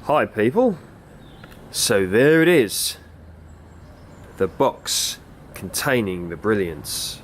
Hi people, so there it is, the box containing the brilliance.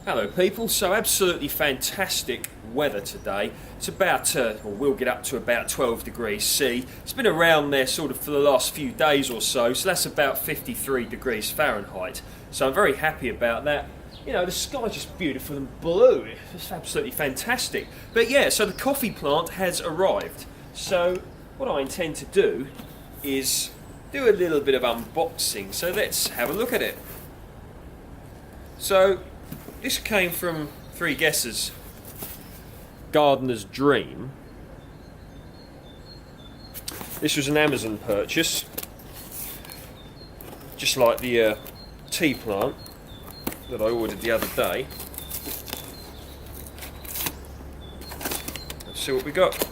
Hello people, so absolutely fantastic weather today. It's about, or we'll get up to about 12 degrees C. It's been around there sort of for the last few days or so, so that's about 53 degrees Fahrenheit. So I'm very happy about that. You know, the sky's just beautiful and blue. It's absolutely fantastic. But yeah, so the coffee plant has arrived. So what I intend to do is do a little bit of unboxing. So let's have a look at it. So this came from three guesses. Gardener's Dream. This was an Amazon purchase, just like the tea plant that I ordered the other day. Let's see what we got.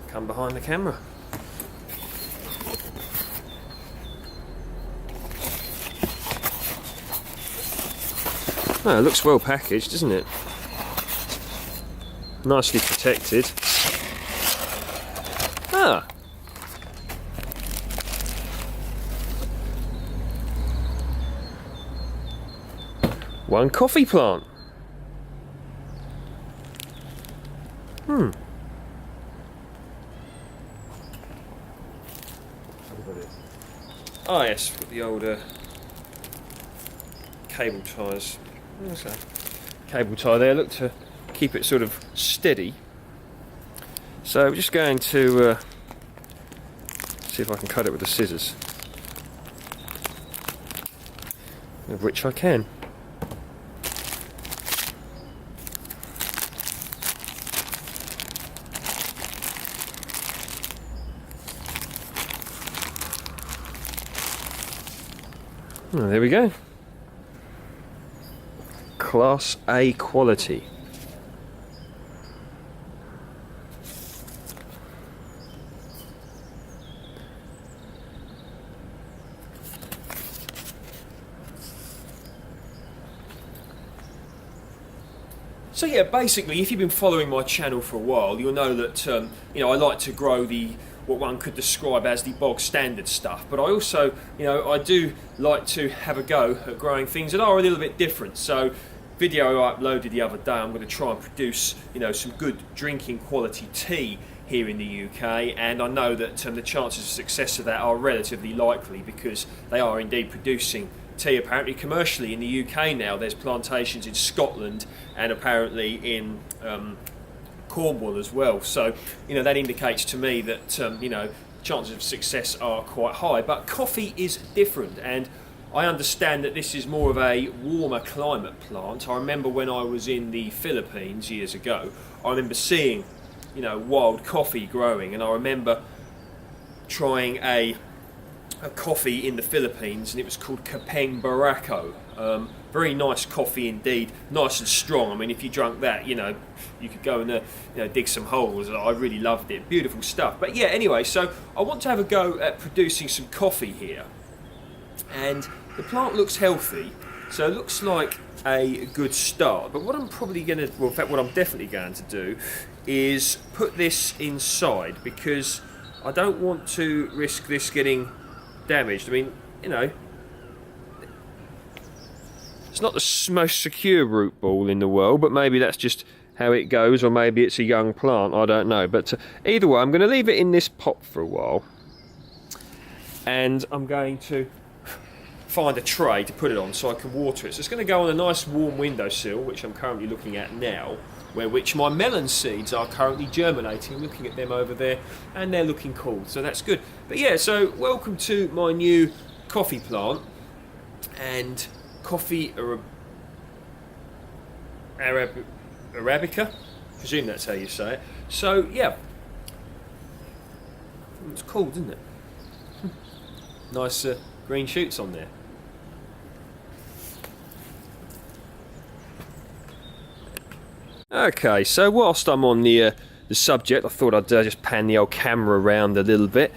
Come behind the camera. Oh, it looks well packaged, doesn't it? Nicely protected. Ah! One coffee plant. Oh yes, got the old cable ties. What's that? Cable tie there. Look to keep it sort of steady. So we're just going to see if I can cut it with the scissors, of which I can. Oh, there we go. Class A quality. So yeah, basically, if you've been following my channel for a while, you'll know that you know, I like to grow what one could describe as the bog standard stuff, but I also, you know, I do like to have a go at growing things that are a little bit different. So video I uploaded the other day, I'm going to try and produce, you know, some good drinking quality tea here in the UK, and I know that the chances of success of that are relatively likely because they are indeed producing tea apparently commercially in the UK now. There's plantations in Scotland and apparently in Cornwall as well, so you know that indicates to me that you know, chances of success are quite high. But coffee is different, and I understand that this is more of a warmer climate plant. I remember when I was in the Philippines years ago, I remember seeing, you know, wild coffee growing, and I remember trying a coffee in the Philippines, and it was called Coffea Arabica. Very nice coffee indeed, nice and strong. I mean, if you drank that, you know, you could go and you know, dig some holes. I really loved it, beautiful stuff. But yeah, anyway, so I want to have a go at producing some coffee here, and the plant looks healthy, so it looks like a good start. But what I'm probably going to, well, in fact, what I'm definitely going to do is put this inside, because I don't want to risk this getting damaged. I mean, you know, it's not the most secure root ball in the world, but maybe that's just how it goes, or maybe it's a young plant, I don't know. But either way, I'm going to leave it in this pot for a while, and I'm going to find a tray to put it on so I can water it. So it's going to go on a nice warm windowsill, which I'm currently looking at now, which my melon seeds are currently germinating. I'm looking at them over there, and they're looking cool, so that's good. But yeah, so welcome to my new coffee plant, and Coffea Arabica, I presume that's how you say it. So yeah, it's cool, isn't it? Nice green shoots on there. Okay, so whilst I'm on the subject, I thought I'd just pan the old camera around a little bit,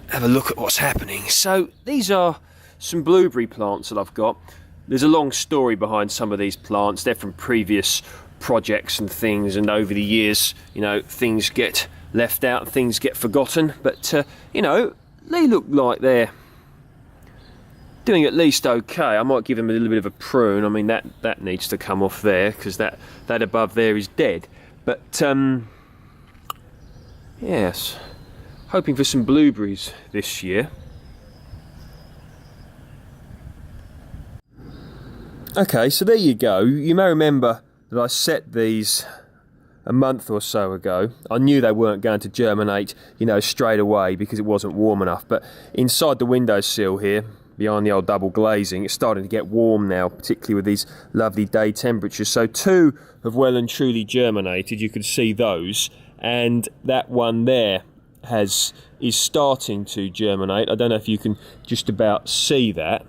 have a look at what's happening. So these are some blueberry plants that I've got. There's a long story behind some of these plants. They're from previous projects and things, and over the years, you know, things get left out, things get forgotten. But you know, they look like they're doing at least okay. I might give them a little bit of a prune. I mean, that needs to come off there, because that above there is dead. But yes, hoping for some blueberries this year. Okay, so there you go. You may remember that I set these a month or so ago. I knew they weren't going to germinate, you know, straight away, because it wasn't warm enough. But inside the windowsill here, behind the old double glazing, it's starting to get warm now, particularly with these lovely day temperatures. So 2 have well and truly germinated. You can see those, and that one there is starting to germinate. I don't know if you can just about see that.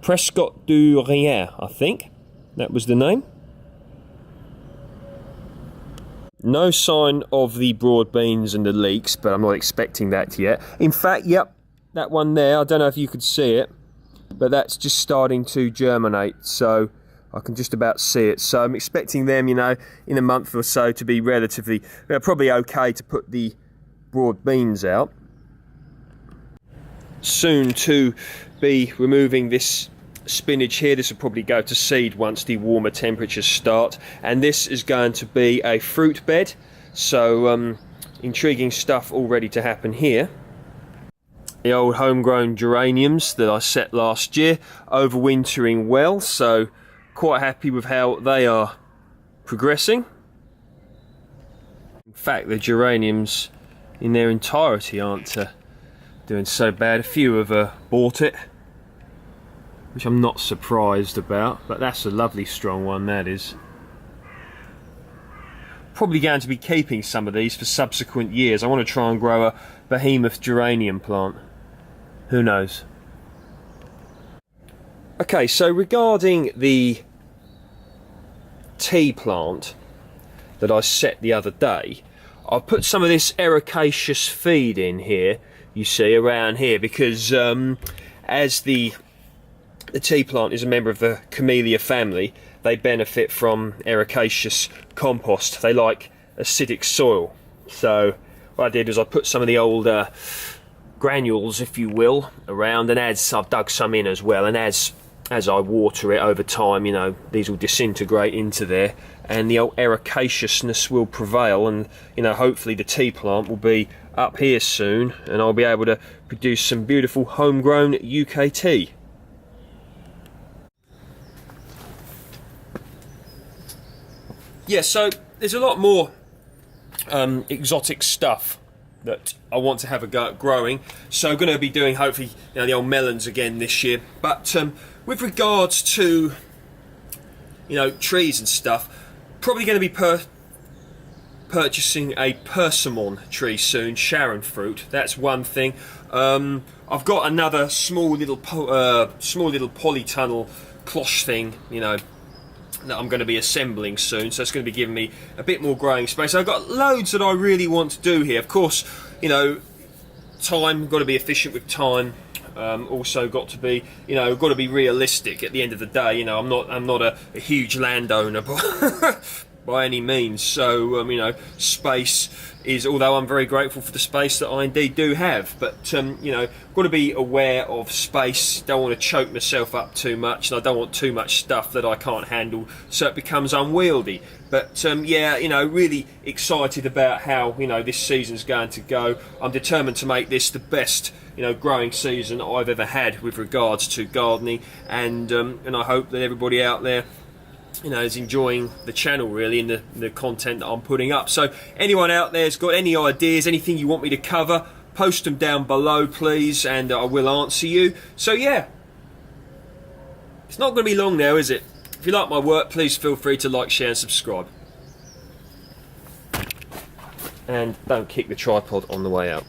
Prescott du Rien, I think that was the name. No sign of the broad beans and the leeks, but I'm not expecting that yet. In fact, yep, that one there, I don't know if you could see it, but that's just starting to germinate, so I can just about see it. So I'm expecting them, you know, in a month or so to be relatively, probably okay to put the broad beans out. Soon to be removing this spinach here. This will probably go to seed once the warmer temperatures start, and this is going to be a fruit bed, so intriguing stuff all ready to happen here. The old homegrown geraniums that I set last year, overwintering well, so quite happy with how they are progressing. In fact, the geraniums in their entirety aren't doing so bad. A few have bought it, which I'm not surprised about, but that's a lovely strong one, that is. Probably going to be keeping some of these for subsequent years. I want to try and grow a behemoth geranium plant. Who knows? Okay, so regarding the tea plant that I set the other day, I've put some of this ericaceous feed in here, you see, around here, because as the tea plant is a member of the camellia family, they benefit from ericaceous compost. They like acidic soil. So what I did is I put some of the old granules, if you will, around, and I've dug some in as well, and as I water it over time, you know, these will disintegrate into there, and the old ericaciousness will prevail, and, you know, hopefully the tea plant will be up here soon, and I'll be able to produce some beautiful homegrown UK tea. Yeah, so there's a lot more exotic stuff that I want to have a go at growing. So I'm going to be doing, hopefully, you know, the old melons again this year. But with regards to, you know, trees and stuff, probably going to be purchasing a persimmon tree soon, Sharon fruit. That's one thing. I've got another small little polytunnel cloche thing, you know, that I'm going to be assembling soon, so it's going to be giving me a bit more growing space. I've got loads that I really want to do here. Of course, you know, time, got to be efficient with time. Also got to be, you know, got to be realistic at the end of the day. You know, I'm not a huge landowner by any means, so you know, space is, although I'm very grateful for the space that I indeed do have, but you know, got to be aware of space. Don't want to choke myself up too much, and I don't want too much stuff that I can't handle, so it becomes unwieldy. But yeah, you know, really excited about how, you know, this season's going to go. I'm determined to make this the best, you know, growing season I've ever had with regards to gardening, and I hope that everybody out there, you know, is enjoying the channel really, and the content that I'm putting up. So anyone out there's got any ideas, anything you want me to cover, post them down below please, and I will answer you. So yeah, it's not going to be long now, is it? If you like my work, please feel free to like, share and subscribe, and don't kick the tripod on the way out.